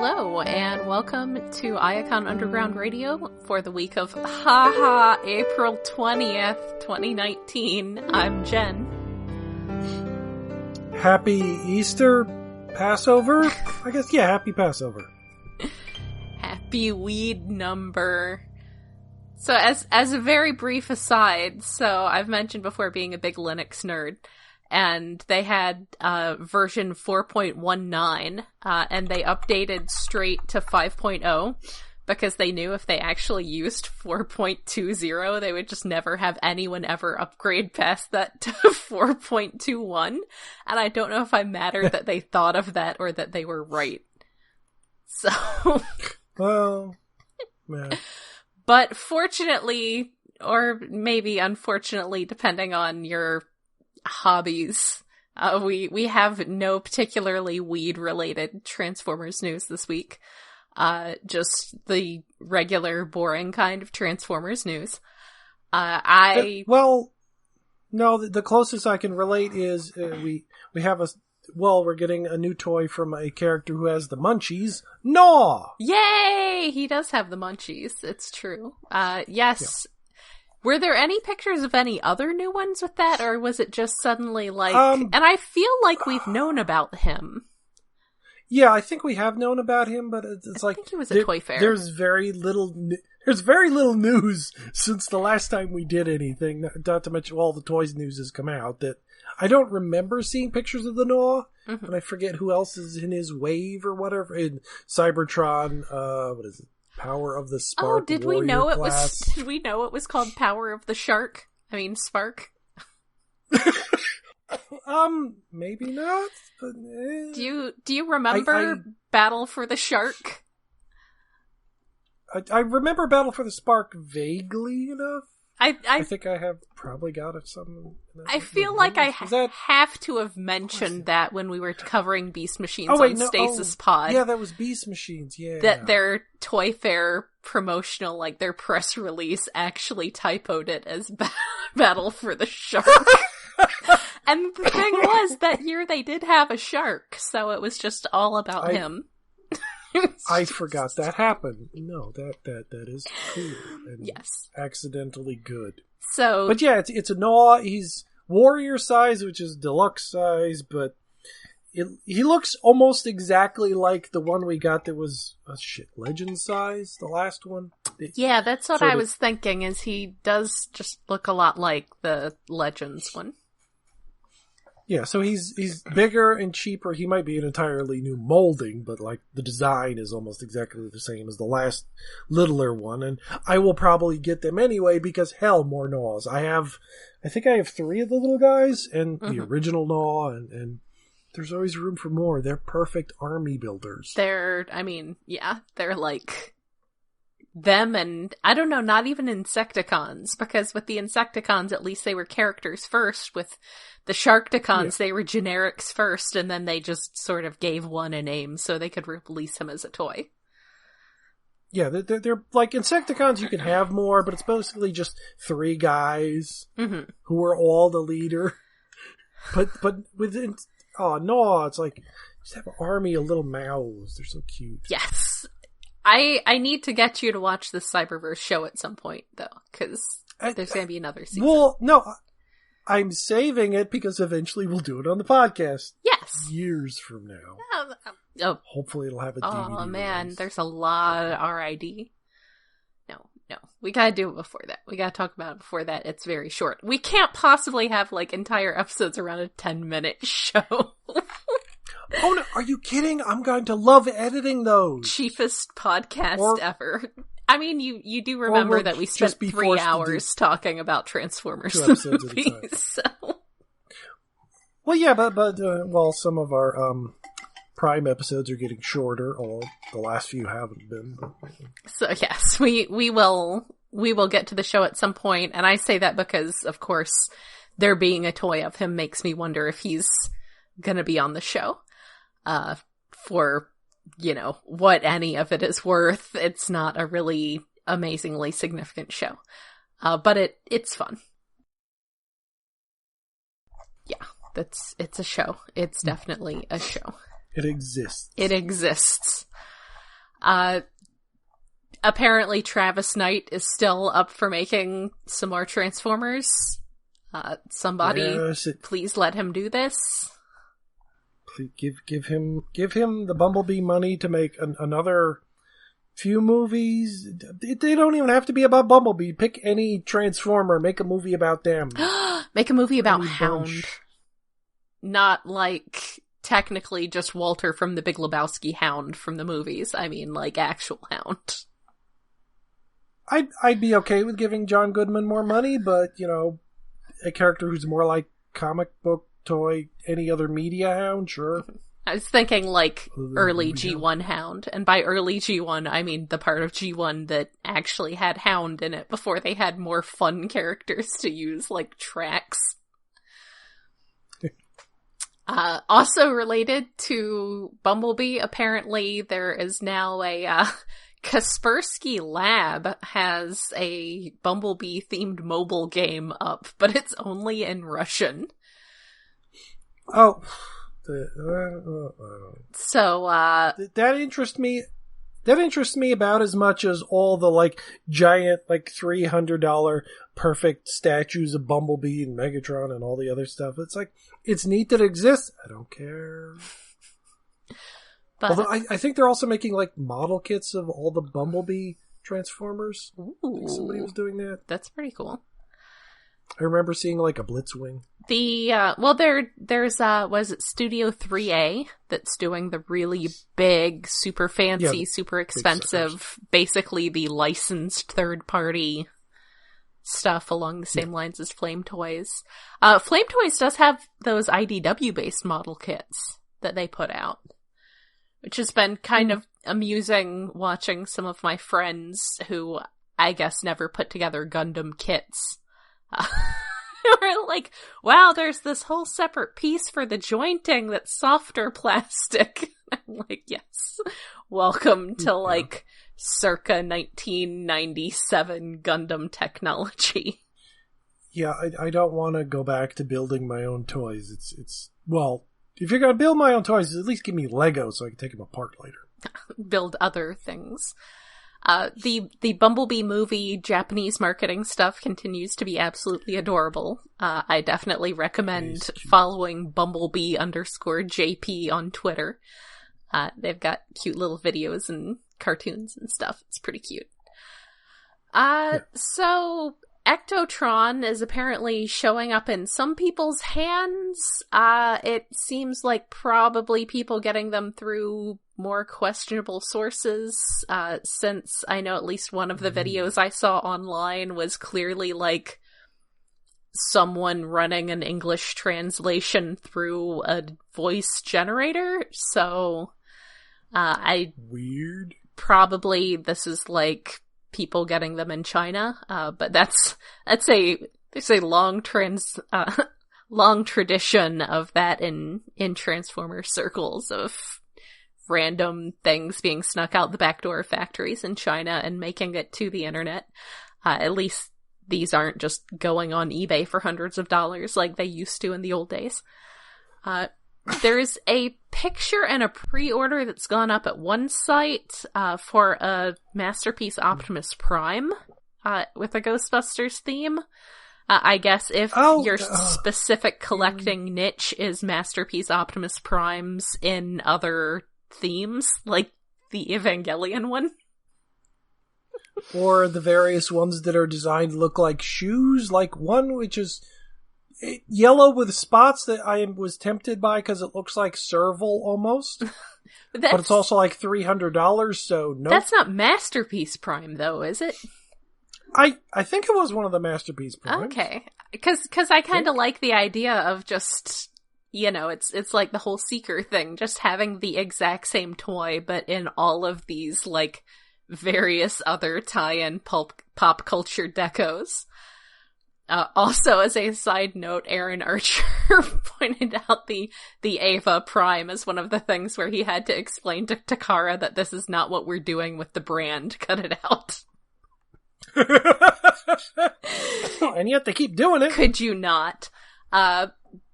Hello, and welcome to Iacon Underground Radio for the week of April 20th, 2019. I'm Jen. Happy Easter, Passover? I guess, yeah, happy Passover. Happy weed number. So as a very brief aside, so I've mentioned before being a big Linux nerd, and they had version 4.19, and they updated straight to 5.0 because they knew if they actually used 4.20, they would just never have anyone ever upgrade past that to 4.21. And I don't know if I'm madder that they thought of that or that they were right. So... Well, yeah. But fortunately, or maybe unfortunately, depending on your hobbies, we have no particularly weed-related Transformers news this week. Just the regular, boring kind of Transformers news. Well, no, the closest I can relate is we have we're getting a new toy from a character who has the munchies. Gnaw! Yay! He does have the munchies. It's true. Yes. Yeah. Were there any pictures of any other new ones with that, or was it just suddenly like... and I feel like we've known about him. Yeah, I think we have known about him, but it's like... I think he was a toy fair. There's very little news since the last time we did anything, not to mention all the toys news has come out, that I don't remember seeing pictures of the Gnaw, and I forget who else is in his wave or whatever. In Cybertron, what is it? Power of the Spark. Oh, did we know it was called Power of the Shark? I mean, Spark. Maybe not. But, Do you remember Battle for the Shark? I remember Battle for the Spark vaguely enough. I think I have probably got it something. I feel like I have to have mentioned that when we were covering Beast Machines on Stasis Pod. Yeah, that was Beast Machines, yeah. That their Toy Fair promotional, like their press release, actually typoed it as Battle for the Shark. And the thing was, that year they did have a shark, so it was just all about him. I forgot that happened. No, that is cool. And yes. Accidentally good. So, but yeah, it's a Gnaw. He's warrior size, which is deluxe size, but he looks almost exactly like the one we got that was legend size, the last one. Yeah, that's what I was thinking, is he does just look a lot like the Legends one. Yeah, so he's bigger and cheaper. He might be an entirely new molding, but like the design is almost exactly the same as the last littler one. And I will probably get them anyway because hell, more Gnaws. I think I have 3 of the little guys and the original Gnaw, and there's always room for more. They're perfect army builders. They're like them, and I don't know, not even Insecticons, because with the Insecticons, at least they were characters first. With the Sharkticons, they were generics first, and then they just sort of gave one a name so they could release him as a toy. Yeah, they're like Insecticons. You can have more, but it's basically just 3 guys who are all the leader. But within Gnaw, it's like just have an army of little mouths. They're so cute. Yes. I need to get you to watch the Cyberverse show at some point, though, because there's going to be another season. Well, no, I'm saving it because eventually we'll do it on the podcast. Yes. Years from now. Hopefully it'll have a DVD. Oh, man, release. There's a lot of RID. No. We got to do it before that. We got to talk about it before that. It's very short. We can't possibly have, like, entire episodes around a 10-minute show. Oh, no, are you kidding? I'm going to love editing those. Cheapest podcast ever. I mean, you do remember that we spent 3 hours talking about Transformers 2 episodes movies, so... Well, yeah, but some of our Prime episodes are getting shorter, although the last few haven't been. But... So, yes, we will get to the show at some point, and I say that because, of course, there being a toy of him makes me wonder if he's gonna be on the show. For, what any of it is worth. It's not a really amazingly significant show. But it's fun. Yeah, it's a show. It's definitely a show. It exists. It exists. Apparently Travis Knight is still up for making some more Transformers. Somebody, please let him do this. Please give him the Bumblebee money to make another few movies. They don't even have to be about Bumblebee. Pick any Transformer, make a movie about them. Make a movie about Hound. Not like technically just Walter from the Big Lebowski Hound from the movies. I mean, like actual Hound. I'd be okay with giving John Goodman more money, but a character who's more like comic book, toy, any other media Hound, sure. I was thinking like early G1 Hound, and by early G1 I mean the part of G1 that actually had Hound in it before they had more fun characters to use like Trax. Also related to Bumblebee, apparently there is now a Kaspersky Lab has a Bumblebee-themed mobile game up, but it's only in Russian. Oh. So, that interests me. That interests me about as much as all the, giant, $300 perfect statues of Bumblebee and Megatron and all the other stuff. It's it's neat that it exists. I don't care. But, although I think they're also making, model kits of all the Bumblebee Transformers. Ooh, I think somebody was doing that. That's pretty cool. I remember seeing, a Blitzwing. There's was it Studio 3A that's doing the really big, super fancy, super expensive, basically the licensed third-party stuff along the same lines as Flame Toys. Flame Toys does have those IDW-based model kits that they put out, which has been kind of amusing watching some of my friends who, I guess, never put together Gundam kits. We're like, wow, there's this whole separate piece for the jointing that's softer plastic. I'm like, yes, welcome to circa 1997 Gundam technology. Yeah, I don't want to go back to building my own toys. Well, if you're going to build my own toys, at least give me Lego so I can take them apart later. Build other things. The Bumblebee movie Japanese marketing stuff continues to be absolutely adorable. I definitely recommend following Bumblebee_JP on Twitter. They've got cute little videos and cartoons and stuff. It's pretty cute. So Ectotron is apparently showing up in some people's hands. It seems like probably people getting them through more questionable sources, since I know at least one of the videos I saw online was clearly someone running an English translation through a voice generator, so weird. Probably this is people getting them in China, but that's a long tradition of that in Transformer circles, of random things being snuck out the back door of factories in China and making it to the internet. At least these aren't just going on eBay for hundreds of dollars like they used to in the old days. There's a picture and a pre-order that's gone up at one site for a Masterpiece Optimus Prime with a Ghostbusters theme. I guess if your specific collecting niche is Masterpiece Optimus Primes in other themes, like the Evangelion one. Or the various ones that are designed to look like shoes, like one which is yellow with spots that I was tempted by because it looks like Serval almost. But it's also $300, so no. That's not Masterpiece Prime, though, is it? I think it was one of the Masterpiece Primes. Okay. Because I kind of like the idea of just, it's like the whole Seeker thing, just having the exact same toy, but in all of these, various other tie-in pop culture decos. Also, as a side note, Aaron Archer pointed out the Ava Prime as one of the things where he had to explain to Takara that this is not what we're doing with the brand. Cut it out. And yet they keep doing it. Could you not?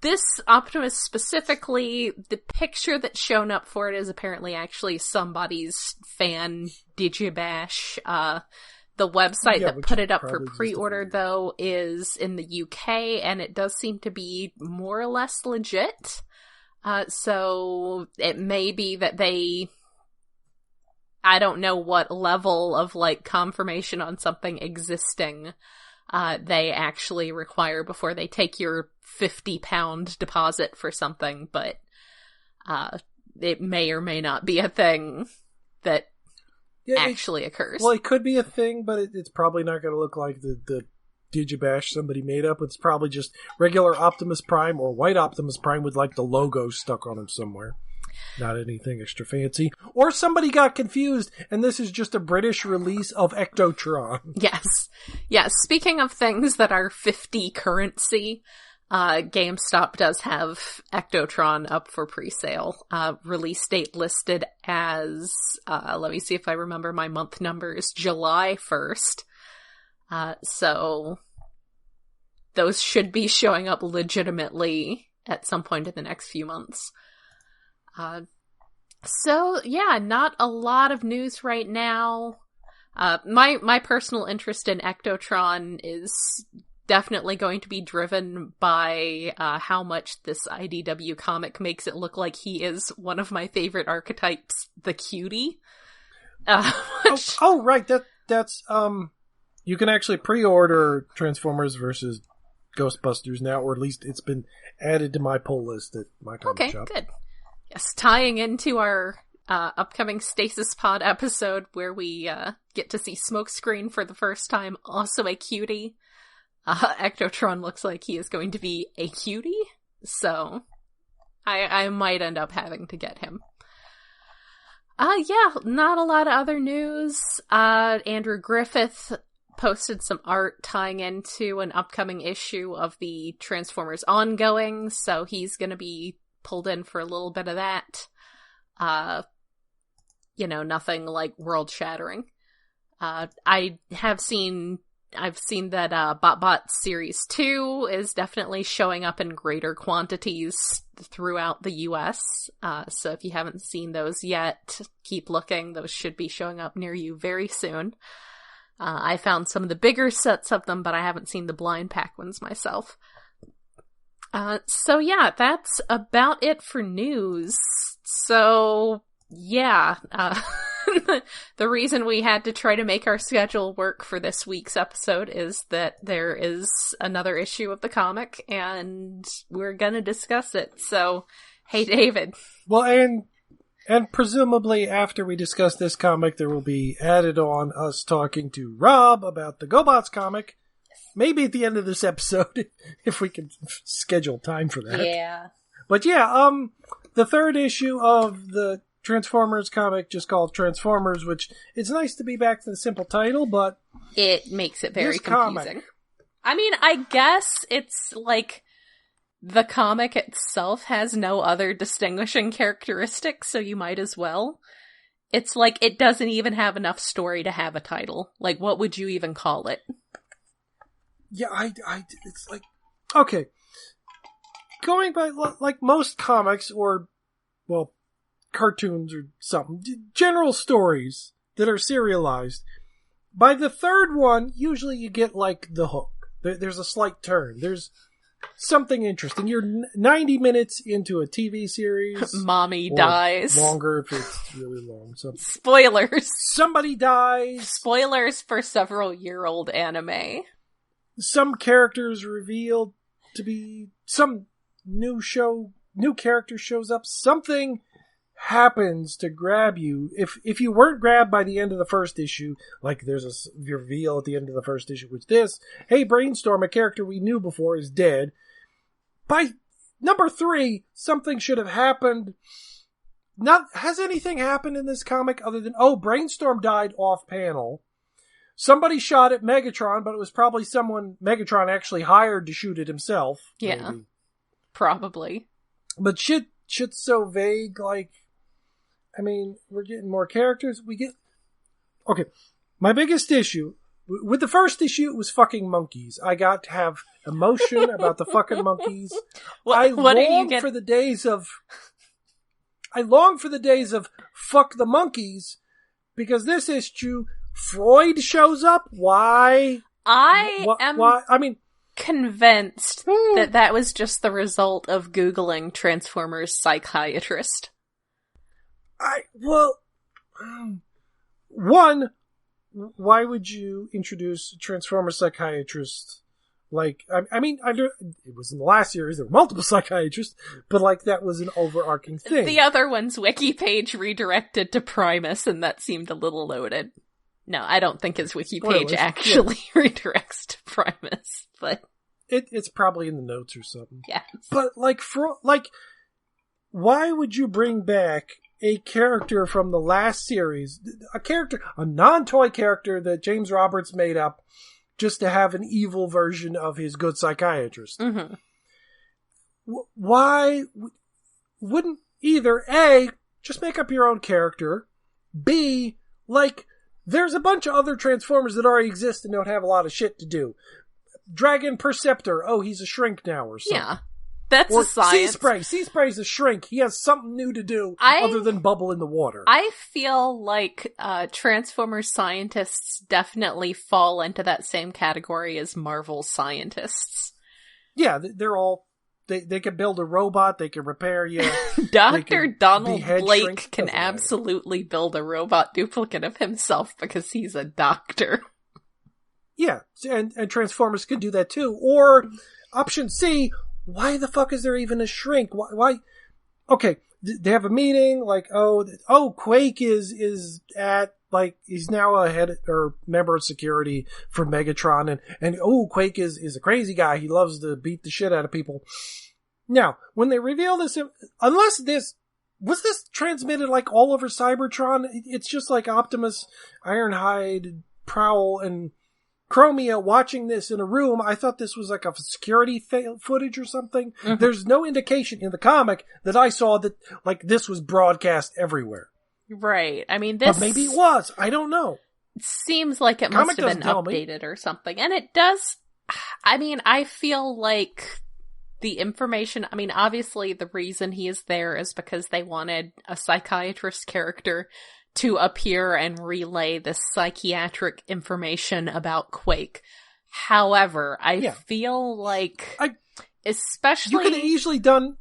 this Optimus specifically, the picture that's shown up for it is apparently actually somebody's fan digibash. The website that put it up for pre-order, though, is in the UK, and it does seem to be more or less legit. So it may be that I don't know what level of, like, confirmation on something existing they actually require before they take your £50 deposit for something, but it may or may not be a thing that actually occurs. Well, it could be a thing, but it's probably not going to look like the Digibash somebody made up. It's probably just regular Optimus Prime or white Optimus Prime with, like, the logo stuck on him somewhere. Not anything extra fancy. Or somebody got confused, and this is just a British release of Ectotron. Yes. Yes. Speaking of things that are 50 currency, GameStop does have Ectotron up for pre-sale. Release date listed as, let me see if I remember my month numbers, July 1st. So those should be showing up legitimately at some point in the next few months. So yeah, not a lot of news right now. My personal interest in Ectotron is definitely going to be driven by how much this IDW comic makes it look like he is one of my favorite archetypes, the cutie. Right, that's you can actually pre-order Transformers versus Ghostbusters now, or at least it's been added to my pull list at my comic shop. Okay, good. Yes, tying into our upcoming Stasis Pod episode where we get to see Smokescreen for the first time, also a cutie. Ectotron looks like he is going to be a cutie, so I might end up having to get him. Yeah, not a lot of other news. Andrew Griffith posted some art tying into an upcoming issue of the Transformers ongoing, so he's gonna be pulled in for a little bit of that. Nothing like world-shattering. I've seen that BotBot Series 2 is definitely showing up in greater quantities throughout the US. So if you haven't seen those yet, keep looking. Those should be showing up near you very soon. I found some of the bigger sets of them, but I haven't seen the blind pack ones myself. So yeah, that's about it for news. So yeah, the reason we had to try to make our schedule work for this week's episode is that there is another issue of the comic, and we're gonna discuss it. So, hey, David. Well, and presumably after we discuss this comic, there will be added on us talking to Rob about the GoBots comic. Maybe at the end of this episode, if we can schedule time for that. Yeah. But yeah, the third issue of the Transformers comic, just called Transformers, which it's nice to be back to the simple title, but it makes it very confusing. I mean, I guess it's like the comic itself has no other distinguishing characteristics, so you might as well. It's like it doesn't even have enough story to have a title. Like, what would you even call it? Yeah, it's like, okay. Going by, like most comics or, well, cartoons or something, general stories that are serialized, by the third one, usually you get, like, the hook. There's a slight turn. There's something interesting. You're 90 minutes into a TV series. Mommy dies. Longer if it's really long. So. Spoilers. Somebody dies. Spoilers for several-year-old anime. Some characters revealed to be some new character shows up. Something happens to grab you. If you weren't grabbed by the end of the first issue, like there's a reveal at the end of the first issue, which hey, Brainstorm, a character we knew before, is dead. By number 3, something should have happened. Has anything happened in this comic other than, Brainstorm died off panel. Somebody shot at Megatron, but it was probably someone Megatron actually hired to shoot it himself. Yeah, maybe. Probably. But shit's so vague, like, I mean, we're getting more characters. Okay, my biggest issue, with the first issue, it was fucking monkeys. I got to have emotion about the fucking monkeys. I long for the days of fuck the monkeys, because this issue, Freud shows up. Why? Why? I mean, convinced that was just the result of Googling Transformers psychiatrist. One, why would you introduce a Transformer psychiatrist? Like, I mean, it was in the last series, there were multiple psychiatrists, but like, that was an overarching thing. The other one's wiki page redirected to Primus, and that seemed a little loaded. No, I don't think his wiki page actually redirects to Primus, but... It's probably in the notes or something. Yes. But why would you bring back a character from the last series, a non-toy character that James Roberts made up, just to have an evil version of his good psychiatrist? Mm-hmm. Why wouldn't either A, just make up your own character, B, there's a bunch of other Transformers that already exist and don't have a lot of shit to do. Dragon Perceptor, he's a shrink now or something. Yeah. That's a science. Sea Spray's a shrink. He has something new to do other than bubble in the water. I feel like Transformers scientists definitely fall into that same category as Marvel scientists. Yeah, they're all... They can build a robot, they can repair you. Dr. Donald Blake can absolutely build a robot duplicate of himself because he's a doctor. Yeah, and Transformers can do that too. Or, option C... Why the fuck is there even a shrink? Why? Okay, they have a meeting, Quake is at, he's now a head or member of security for Megatron, and Quake is a crazy guy. He loves to beat the shit out of people. Now, when they reveal this, was this transmitted all over Cybertron? It's just like Optimus, Ironhide, Prowl, and Chromia watching this in a room. I thought this was a security footage or something. Mm-hmm. There's no indication in the comic that I saw that this was broadcast everywhere. Right. I mean, but maybe it was. I don't know. It seems like it must have been updated or something. And it does. I mean, I feel like the information. I mean, obviously the reason he is there is because they wanted a psychiatrist character to appear and relay the psychiatric information about Quake. However, I feel like, especially... You could have easily done...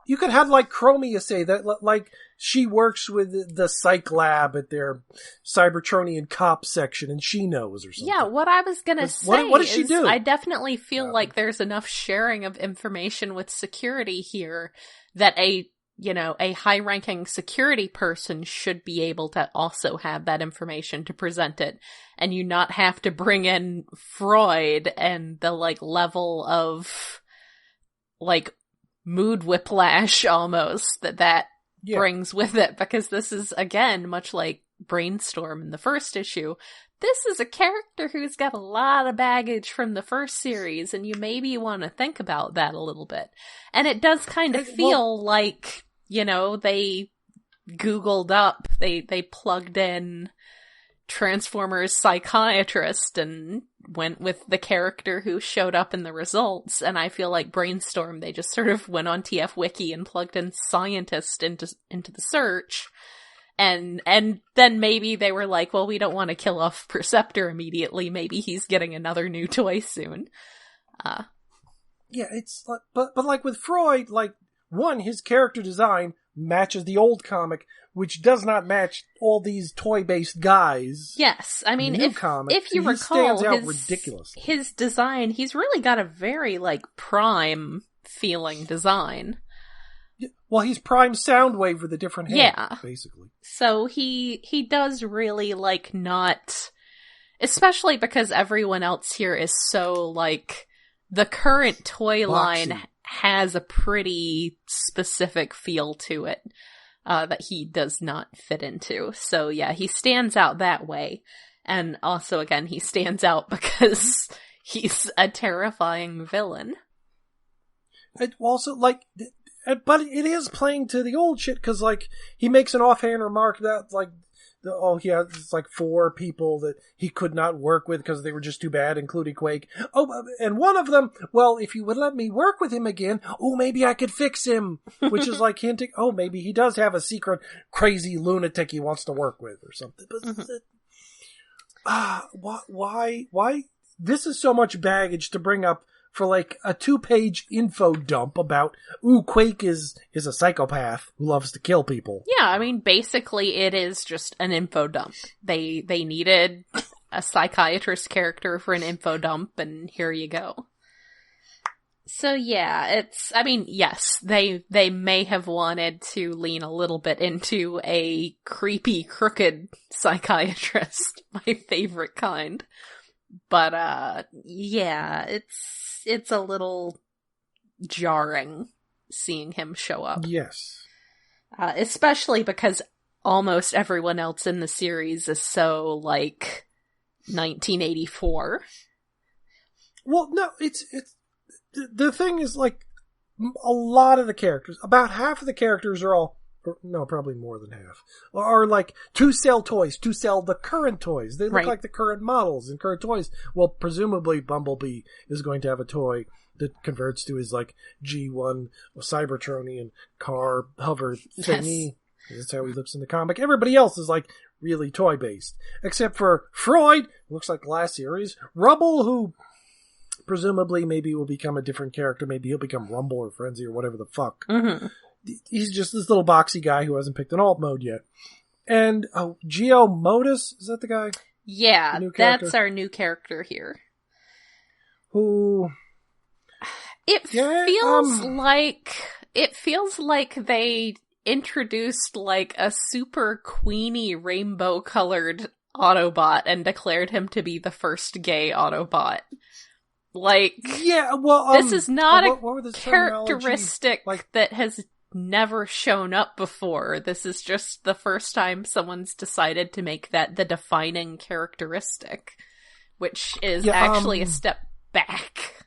You could have Chromia say that, she works with the psych lab at their Cybertronian cop section and she knows or something. Yeah, what I was gonna say what does she do? I definitely feel like there's enough sharing of information with security here that a high-ranking security person should be able to also have that information to present it, and you not have to bring in Freud and the, level of, mood whiplash almost that brings with it, because this is, again, much like Brainstorm in the first issue, this is a character who's got a lot of baggage from the first series, and you maybe want to think about that a little bit. And it does kind of feel like... they Googled up, they plugged in Transformers psychiatrist and went with the character who showed up in the results. And I feel like Brainstorm, they just sort of went on TF Wiki and plugged in scientist into the search. And then maybe they were like, well, we don't want to kill off Perceptor immediately. Maybe he's getting another new toy soon. Yeah, it's but with Freud, one, his character design matches the old comic, which does not match all these toy-based guys. Yes, I mean, if you recall, his design, he's really got a very, Prime-feeling design. Well, he's Prime Soundwave with a different head, basically. So he does really, not... Especially because everyone else here is so, the current toy line has a pretty specific feel to it that he does not fit into. So yeah, he stands out that way. And also, again, he stands out because he's a terrifying villain. It also, but it is playing to the old shit, because, he makes an offhand remark that, he has like 4 people that he could not work with because they were just too bad, including Quake. Oh, and one of them, well, if you would let me work with him again, maybe I could fix him. Which is like hinting, maybe he does have a secret crazy lunatic he wants to work with or something. But why? This is so much baggage to bring up for like a 2-page info dump about, Quake is a psychopath who loves to kill people. Yeah, I mean, basically it is just an info dump. They needed a psychiatrist character for an info dump, and here you go. So yeah, yes, they may have wanted to lean a little bit into a creepy, crooked psychiatrist, my favorite kind. But, yeah, it's a little jarring seeing him show up. Yes. Especially because almost everyone else in the series is so, 1984. Well, no, it's the thing is, a lot of the characters, about half of the characters are all, no, probably more than half, are to sell toys, to sell the current toys. They look like the current models and current toys. Well, presumably Bumblebee is going to have a toy that converts to his G1 Cybertronian car hover thingy. Yes. That's how he looks in the comic. Everybody else is really toy based, except for Freud, looks like last series, Rubble, who presumably maybe will become a different character. Maybe he'll become Rumble or Frenzy or whatever the fuck. Mm-hmm. He's just this little boxy guy who hasn't picked an alt mode yet. And Geo Modus, is that the guy? Yeah, that's our new character here. Who it feels like they introduced a super queeny rainbow colored Autobot and declared him to be the first gay Autobot. This is not a characteristic that has never shown up before. This is just the first time someone's decided to make that the defining characteristic, which is actually a step back.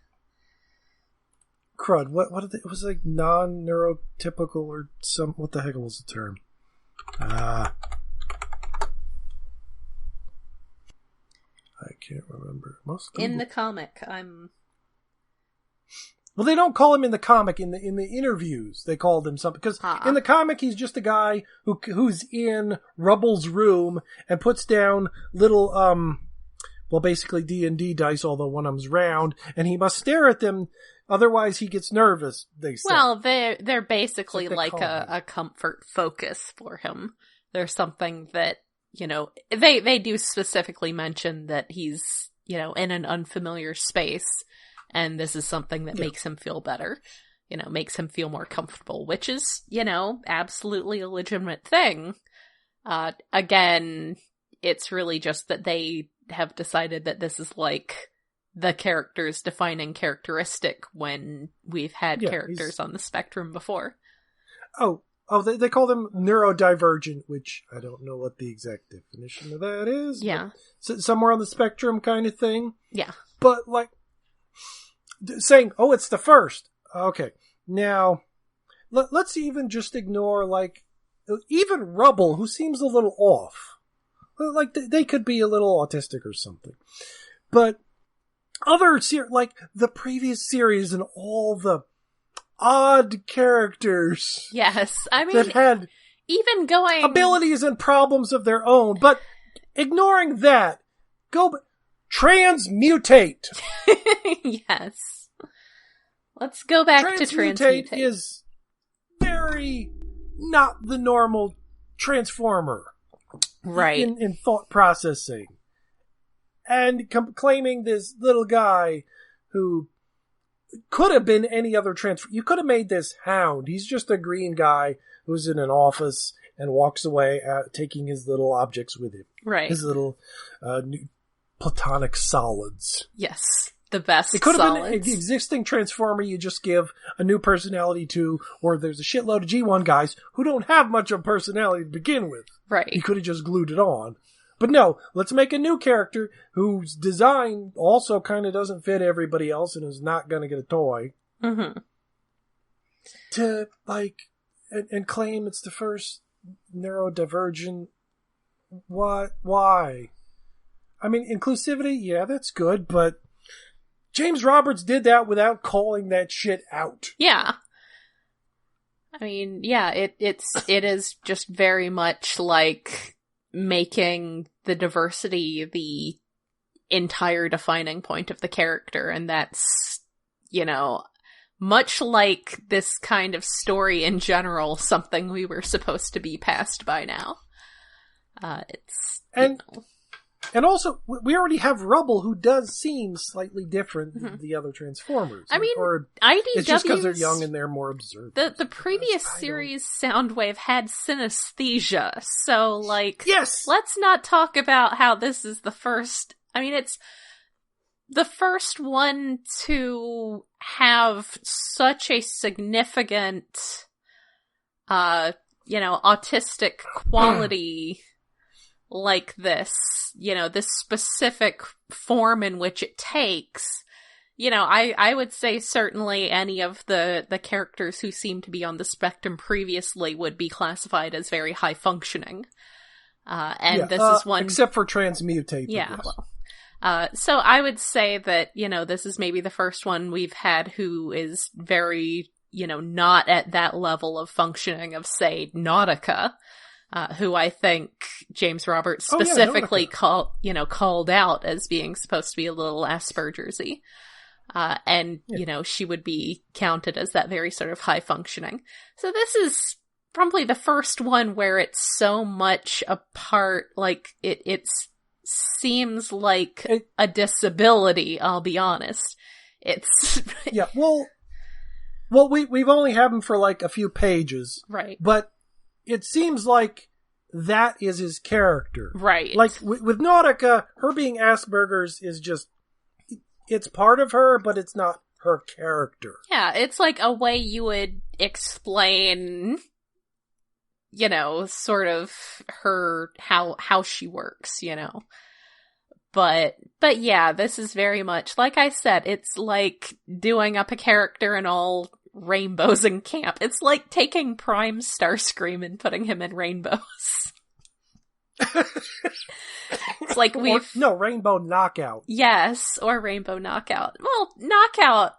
Crud, what it was non-neurotypical or what the heck was the term? I can't remember. In the comic, Well, they don't call him in the comic. In the interviews, they called him something. Because in the comic, he's just a guy who's in Rubble's room and puts down little, basically D&D dice, although one of them's round, and he must stare at them, otherwise he gets nervous, they say. Well, they're basically a comfort focus for him. There's something that, they do specifically mention that he's, in an unfamiliar space. And this is something that makes him feel better, makes him feel more comfortable, which is, absolutely a legitimate thing. Again, it's really just that they have decided that this is the character's defining characteristic when we've had characters on the spectrum before. They call them neurodivergent, which I don't know what the exact definition of that is. Yeah. Somewhere on the spectrum kind of thing. Yeah. But saying, it's the first. Okay. Now, let's even just ignore, even Rubble, who seems a little off. They could be a little autistic or something. But other the previous series and all the odd characters. Yes. I mean, that had even going abilities and problems of their own. But ignoring that, transmutate. Yes. Let's go back to transmutate. Is very not the normal transformer. Right. In thought processing. And claiming this little guy who could have been any other you could have made this Hound. He's just a green guy who's in an office and walks away taking his little objects with him. Right. His little platonic solids. Yes. The best. It could have solids. been an existing Transformer you just give a new personality to, or there's a shitload of G1 guys who don't have much of a personality to begin with. Right. You could have just glued it on. But no, let's make a new character whose design also kind of doesn't fit everybody else and is not going to get a toy. Mm-hmm. To, and claim it's the first neurodivergent what? Why? I mean, inclusivity, yeah, that's good, but James Roberts did that without calling that shit out. Yeah. I mean, yeah, it is just very much like making the diversity the entire defining point of the character, and that's, you know, much like this kind of story in general, something we were supposed to be past by now. And also, we already have Rubble, who does seem slightly different than the other Transformers. I mean, or IDW's... It's just because they're young and they're more observant. The previous series, Soundwave, had synesthesia, so, like... Yes! Let's not talk about how this is the first... I mean, it's the first one to have such a significant, autistic quality... like this, this specific form in which it takes, I would say certainly any of the characters who seem to be on the spectrum previously would be classified as very high functioning. This is one... Except for Transmutate. Yeah, yes. Well. So I would say that, this is maybe the first one we've had who is very, not at that level of functioning of, say, Nautica. Who I think James Roberts specifically called out as being supposed to be a little Asperger's-y. She would be counted as that very sort of high functioning. So this is probably the first one where it's so much a part, like, it seems like a disability, I'll be honest. It's... Yeah, well, we've only had him for, like, a few pages. Right. But it seems like that is his character. Right. Like, with Nautica, her being Asperger's is just... It's part of her, but it's not her character. Yeah, it's like a way you would explain, sort of her... How she works, But yeah, this is very much... Like I said, it's like doing up a character in all... rainbows in camp. It's like taking Prime Starscream and putting him in rainbows. It's like Rainbow Knockout. Yes, or Rainbow Knockout. Well, Knockout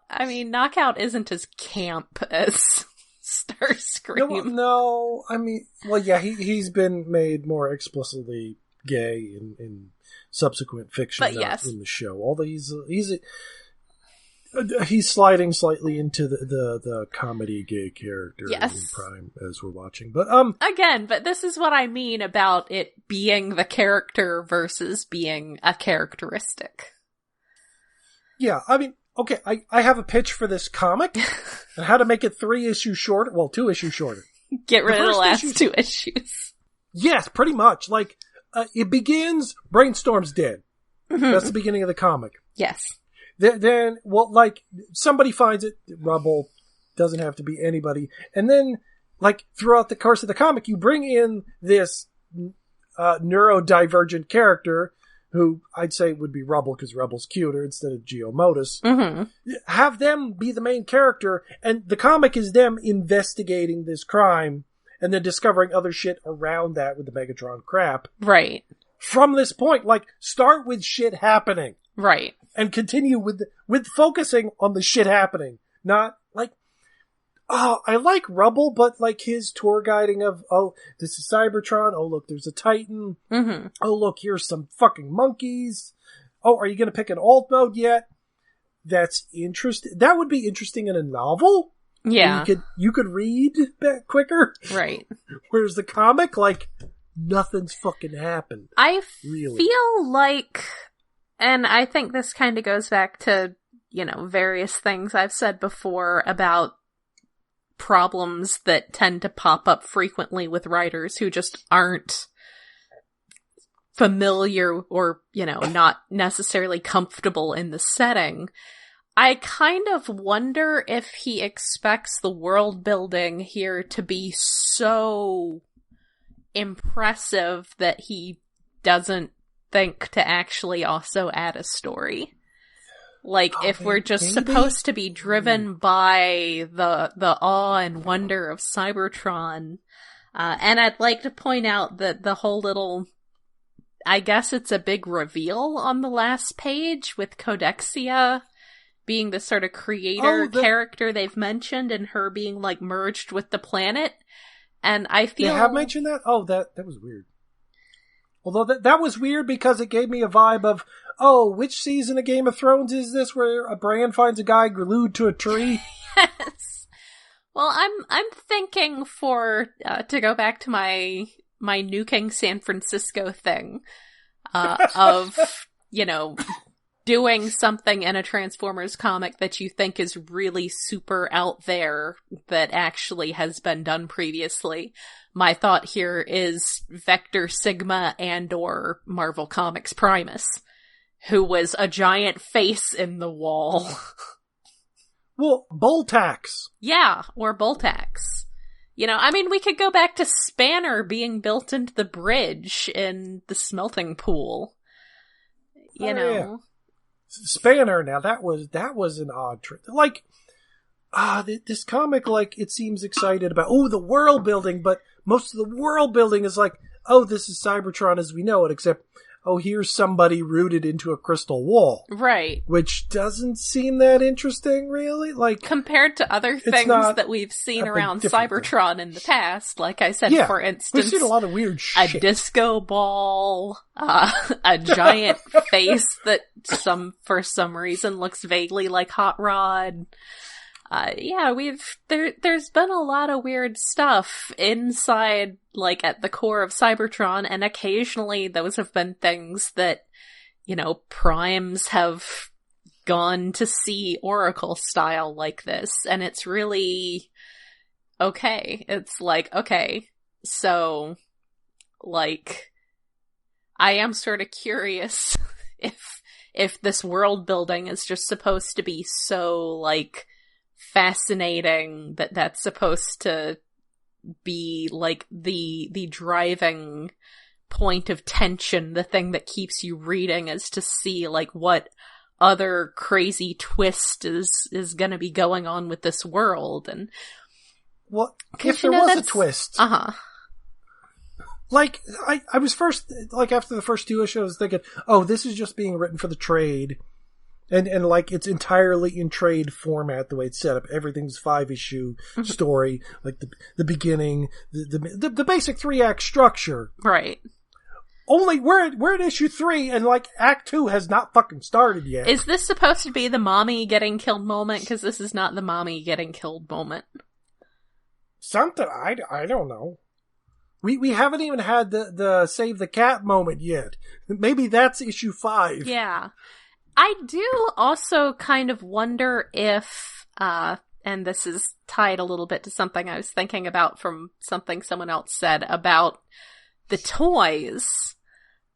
isn't as camp as Starscream. No, I mean, well, yeah, he's been made more explicitly gay in subsequent fiction, but yes, in the show. Although he's sliding slightly into the comedy gay character in Prime as we're watching. But again, but this is what I mean about it being the character versus being a characteristic. Yeah, I mean, okay, I have a pitch for this comic and how to make it 3 issues shorter. Well, 2 issues shorter. Get rid of the last 2 issues. Yes, pretty much. Like, it begins, Brainstorm's dead. Mm-hmm. That's the beginning of the comic. Yes. Then, well, like, somebody finds it, Rubble, doesn't have to be anybody, and then, like, throughout the course of the comic, you bring in this neurodivergent character, who I'd say would be Rubble, because Rubble's cuter, instead of Geomotus. Mm-hmm. Have them be the main character, and the comic is them investigating this crime, and then discovering other shit around that with the Megatron crap. Right. From this point, like, start with shit happening. Right. And continue with focusing on the shit happening. Not like, I like Rubble, but like his tour guiding of, this is Cybertron. Oh, look, there's a Titan. Mm-hmm. Oh, look, here's some fucking monkeys. Oh, are you going to pick an alt mode yet? That's interesting. That would be interesting in a novel. Yeah. You could read back quicker. Right. Whereas the comic, like, nothing's fucking happened. I feel like... And I think this kind of goes back to, various things I've said before about problems that tend to pop up frequently with writers who just aren't familiar or, not necessarily comfortable in the setting. I kind of wonder if he expects the world building here to be so impressive that he doesn't think to actually also add a story. Like, if we're just supposed to be driven by the awe and wonder of Cybertron. And I'd like to point out that the whole little I guess it's a big reveal on the last page with Codexia being the sort of creator character they've mentioned, and her being like merged with the planet. And I feel they have mentioned that. Oh, that was weird. Although that was weird because it gave me a vibe of, oh, which season of Game of Thrones is this where a Bran finds a guy glued to a tree? Yes. Well, I'm thinking to go back to my nuking San Francisco thing, of, doing something in a Transformers comic that you think is really super out there that actually has been done previously. My thought here is Vector Sigma and or Marvel Comics Primus, who was a giant face in the wall. Well, Boltax. Yeah, or Boltax. We could go back to Spanner being built into the bridge in the smelting pool. Yeah. Spanner, now that was an odd trick. Like, this comic, like, it seems excited about, the world building, but most of the world building is like, this is Cybertron as we know it, except, here's somebody rooted into a crystal wall. Right. Which doesn't seem that interesting, really. Like, compared to other things that we've seen around Cybertron in the past, like I said, for instance, we've seen a lot of weird shit. A disco ball, a giant face that for some reason looks vaguely like Hot Rod. There's been a lot of weird stuff inside, like, at the core of Cybertron, and occasionally those have been things that, primes have gone to see Oracle style like this, and it's really okay. It's like, okay, so, like, I am sort of curious if this world building is just supposed to be so, like, fascinating that's supposed to be like the driving point of tension, the thing that keeps you reading, is to see like what other crazy twist is going to be going on with this world. And well, if there was a twist, like I was first, like, after the first two issues, I was thinking, this is just being written for the trade. And like, it's entirely in trade format, the way it's set up. Everything's 5-issue story, like the beginning, the basic 3-act structure. Right. Only we're at issue 3, and like Act 2 has not fucking started yet. Is this supposed to be the mommy getting killed moment? Because this is not the mommy getting killed moment. Something, I don't know. We haven't even had the save the cat moment yet. Maybe that's issue 5. Yeah. I do also kind of wonder if, and this is tied a little bit to something I was thinking about from something someone else said about the toys,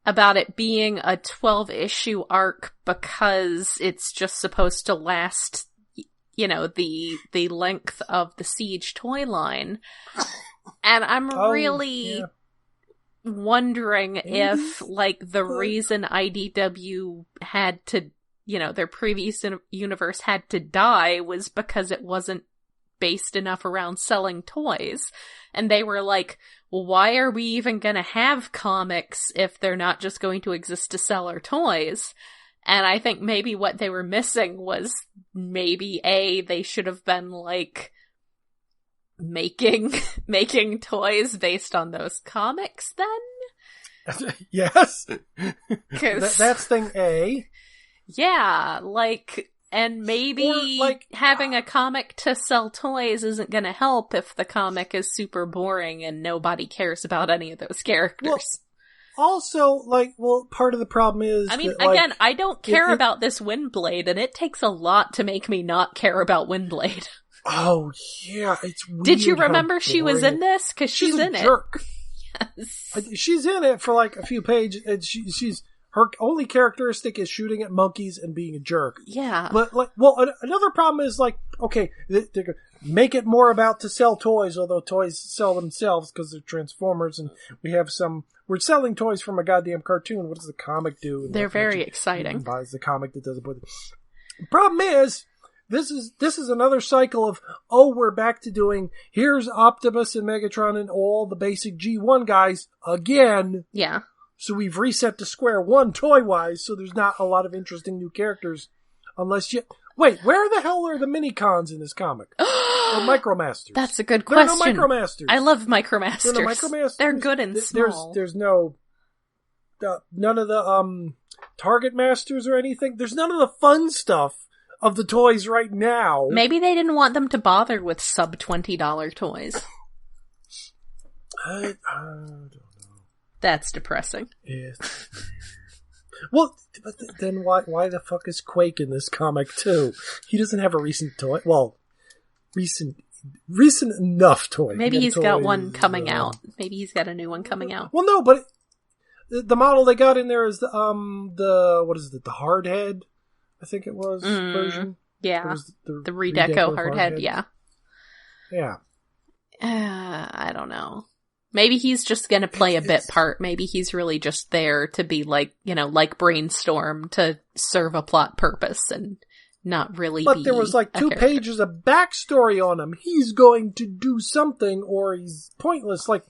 about it being a 12-issue arc because it's just supposed to last, the length of the Siege toy line. And I'm really wondering if, like, the reason IDW had to, their previous universe had to die was because it wasn't based enough around selling toys. And they were like, well, why are we even gonna have comics if they're not just going to exist to sell our toys? And I think maybe what they were missing was maybe they should have been, like, making toys based on those comics then? Yes. That's thing A. Yeah, like, and maybe having a comic to sell toys isn't gonna help if the comic is super boring and nobody cares about any of those characters. Well, also, part of the problem is, I mean, that, again, I don't care about this Windblade, and it takes a lot to make me not care about Windblade. Oh, yeah, it's weird. Did you remember she was in this? Because she's in jerk. It. Yes. She's in it for like a few pages, and she's her only characteristic is shooting at monkeys and being a jerk. Yeah. But another problem is okay, they make it more about to sell toys, although toys sell themselves because they're Transformers, and we're selling toys from a goddamn cartoon. What does the comic do? And they're very exciting. Buys the comic that does it. The problem is, this is another cycle of, we're back to doing, here's Optimus and Megatron and all the basic G1 guys again. Yeah. So we've reset to square one toy-wise, so there's not a lot of interesting new characters unless you... Wait, where the hell are the mini-cons in this comic? Or Micromasters? That's a good question. There are no Micromasters. I love Micromasters. There are no Micromasters. They're good and small. There's no... none of the Target Masters or anything. There's none of the fun stuff of the toys right now. Maybe they didn't want them to bother with sub-$20 toys. I don't know. That's depressing. It's well, but then why the fuck is Quake in this comic too? He doesn't have a recent toy. Well, recent enough toy. Maybe he's got one coming out. Maybe he's got a new one coming out. Well, no, but the model they got in there is the what is it? The Hardhead, I think it was version. Yeah, the Redeco Hardhead. Yeah. Yeah. I don't know. Maybe he's just gonna play a bit part. Maybe he's really just there to be like, like Brainstorm, to serve a plot purpose and not really But there was like 2 pages of backstory on him. He's going to do something or he's pointless. Like,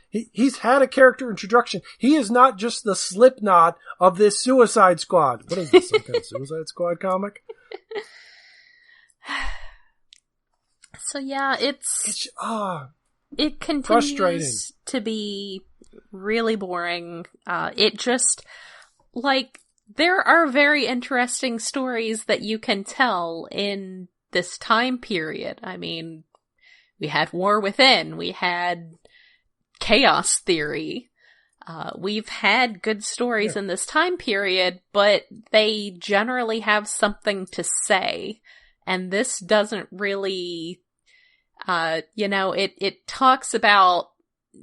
he's had a character introduction. He is not just the Slipknot of this Suicide Squad. What is this, some kind of Suicide Squad comic? So yeah, it continues frustrating to be really boring. It just, like, there are very interesting stories that you can tell in this time period. I mean, we had War Within, we had Chaos Theory. We've had good stories in this time period, but they generally have something to say. And this doesn't really... it talks about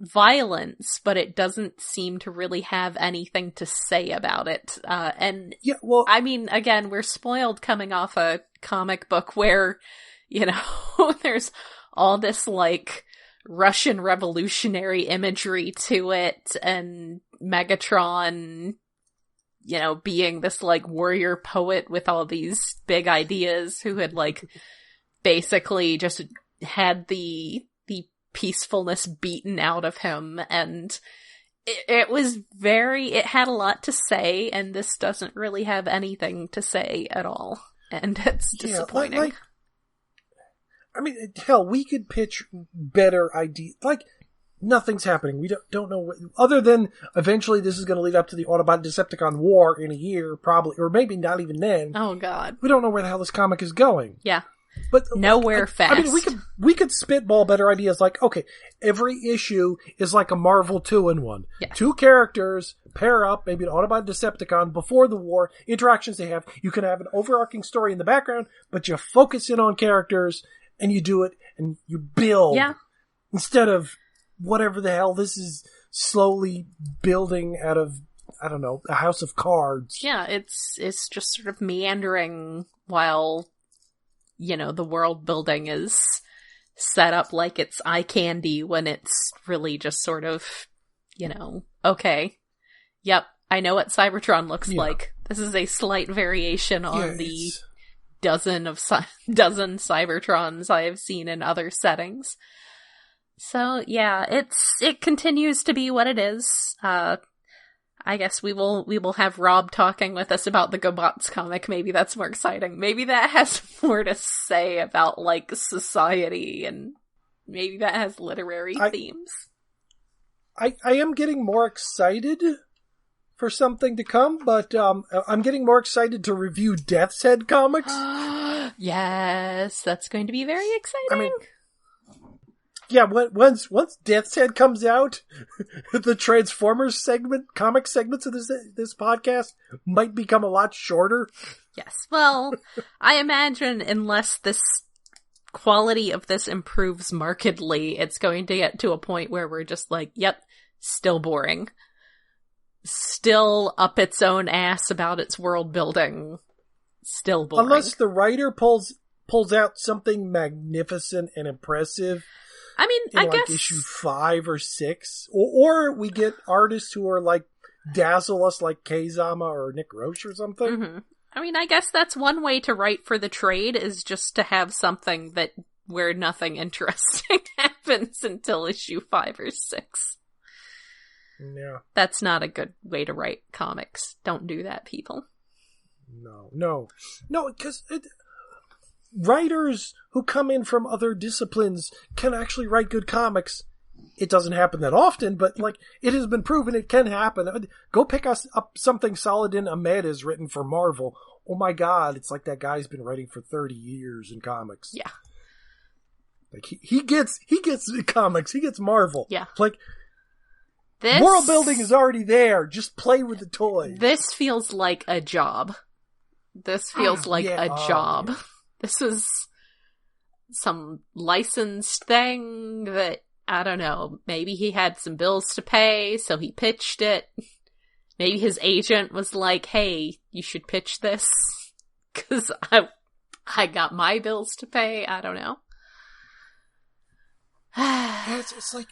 violence, but it doesn't seem to really have anything to say about it. I mean, again, we're spoiled coming off a comic book where, there's all this, like, Russian revolutionary imagery to it, and Megatron, being this, like, warrior poet with all these big ideas who had, like, basically just had the peacefulness beaten out of him, and it had a lot to say, and this doesn't really have anything to say at all, and it's disappointing. Like, I mean, hell, we could pitch better ideas. Like, nothing's happening. We don't know what, other than eventually this is going to lead up to the Autobot Decepticon war in a year, probably, or maybe not even then. Oh God, we don't know where the hell this comic is going. Yeah. But nowhere fast. I mean, we could spitball better ideas. Like, okay, every issue is like a Marvel 2-in-1. Yeah. 2 characters pair up, maybe an Autobot Decepticon before the war, interactions they have. You can have an overarching story in the background, but you focus in on characters and you do it and you build. Yeah. Instead of whatever the hell this is slowly building out of, I don't know, a house of cards. Yeah, it's just sort of meandering while, the world building is set up like it's eye candy when it's really just sort of, okay, yep, I know what Cybertron looks like. This is a slight variation on the dozen Cybertrons I have seen in other settings. So yeah, it continues to be what it is. I guess we will have Rob talking with us about the GoBots comic. Maybe that's more exciting. Maybe that has more to say about, like, society, and maybe that has literary themes. I am getting more excited for something to come, but I'm getting more excited to review Death's Head comics. Yes, that's going to be very exciting. I mean, yeah, once Death's Head comes out, the Transformers comic segments of this podcast might become a lot shorter. Yes, well, I imagine unless this quality of this improves markedly, it's going to get to a point where we're just like, yep, still boring. Still up its own ass about its world building. Still boring. Unless the writer pulls out something magnificent and impressive. I mean, I guess issue 5 or 6, or we get artists who are like dazzle us like Kazama or Nick Roche or something. Mm-hmm. I mean, I guess that's one way to write for the trade, is just to have something where nothing interesting happens until issue 5 or 6. Yeah. That's not a good way to write comics. Don't do that, people. No, because writers who come in from other disciplines can actually write good comics. It doesn't happen that often, but like it has been proven it can happen. Go pick us up something Saladin Ahmed has written for Marvel. Oh my God, it's like that guy's been writing for 30 years in comics. Yeah. Like he gets comics, he gets Marvel. Yeah. Like world building is already there. Just play with the toys. This feels like a job. This feels like a job. Yeah. This is some licensed thing that, I don't know, maybe he had some bills to pay, so he pitched it. Maybe his agent was like, hey, you should pitch this, because I got my bills to pay. I don't know. It's like,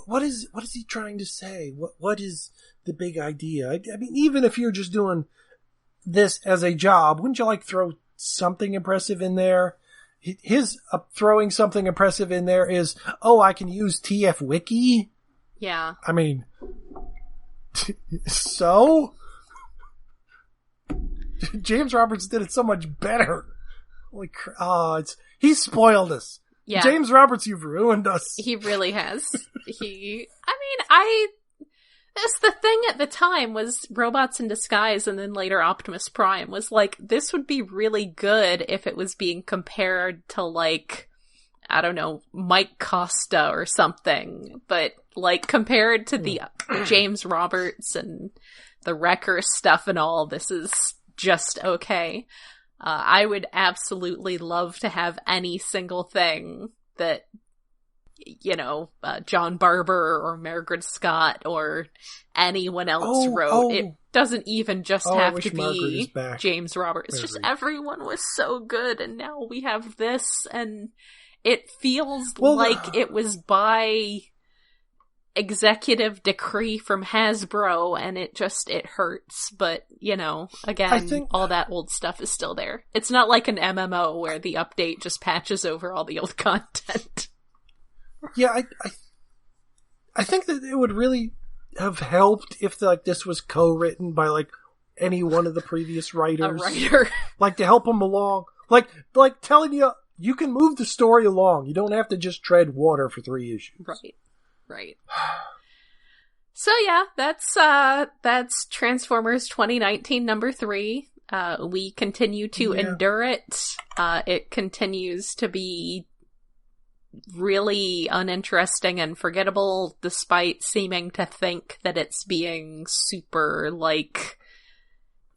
what is he trying to say? What is the big idea? I mean, even if you're just doing this as a job, wouldn't you like throw something impressive in there? His throwing something impressive in there is, I can use TF Wiki? Yeah. I mean, so? James Roberts did it so much better. Like, he spoiled us. Yeah. James Roberts, you've ruined us. He really has. That's the thing at the time was Robots in Disguise and then later Optimus Prime was like, this would be really good if it was being compared to like, I don't know, Mike Costa or something. But like compared to the James Roberts and the Wrecker stuff and all, this is just okay. I would absolutely love to have any single thing that, John Barber or Margaret Scott or anyone else wrote. It doesn't even just have to be James Roberts. It's just everyone was so good, and now we have this, and it feels like it was by executive decree from Hasbro, and it hurts, but, again, all that old stuff is still there. It's not like an MMO where the update just patches over all the old content. Yeah, I think that it would really have helped if this was co-written by any one of the previous writers. A writer. To help them along. Like telling you can move the story along. You don't have to just tread water for 3 issues. Right. So yeah, that's Transformers 2019 number 3. We continue to endure it. It continues to be really uninteresting and forgettable, despite seeming to think that it's being super,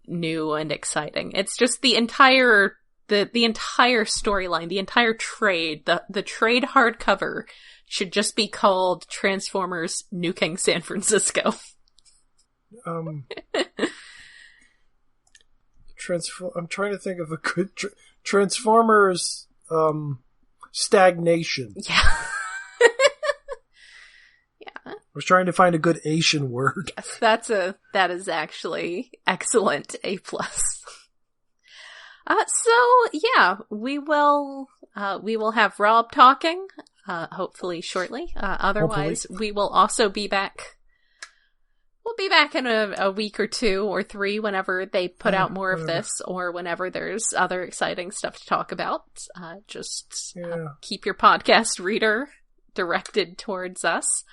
new and exciting. It's just the entire storyline, the entire trade, the trade hardcover should just be called Transformers Nuking San Francisco. I'm trying to think of a good Transformers, Stagnation. Yeah. Yeah. I was trying to find a good Asian word. Yes, that is actually excellent. A+. So yeah, we will have Rob talking, hopefully shortly. Otherwise, we will also be back. We'll be back in a week or 2 or 3 whenever they put out more of this, or whenever there's other exciting stuff to talk about. Keep your podcast reader directed towards us.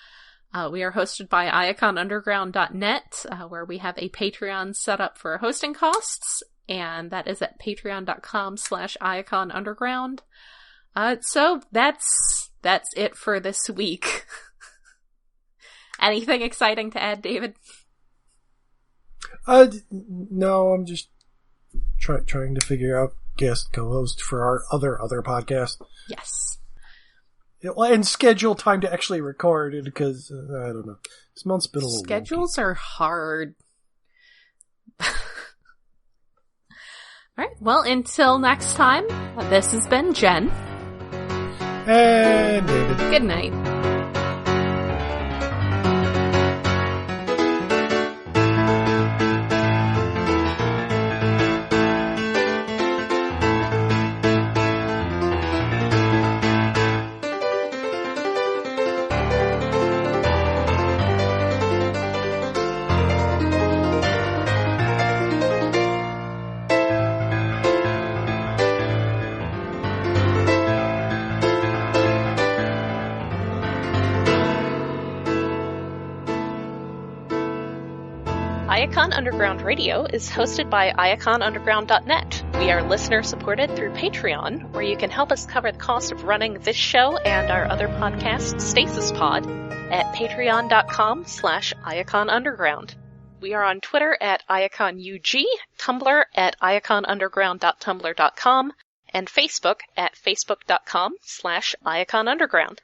We are hosted by iaconunderground.net, where we have a Patreon set up for hosting costs, and that is at patreon.com/iaconunderground. So that's it for this week. Anything exciting to add, David? No, I'm just trying to figure out guest co-host for our other podcast. Yes. And schedule time to actually record it, because, I don't know. This month's been a little Schedules wonky. are hard. All right, well, until next time, this has been Jen. And David. Good night. Iacon Underground Radio is hosted by iaconunderground.net. We are listener-supported through Patreon, where you can help us cover the cost of running this show and our other podcast, Stasis Pod, at patreon.com/iaconunderground. We are on Twitter at IaconUG, Tumblr at iaconunderground.tumblr.com, and Facebook at facebook.com/IaconUnderground.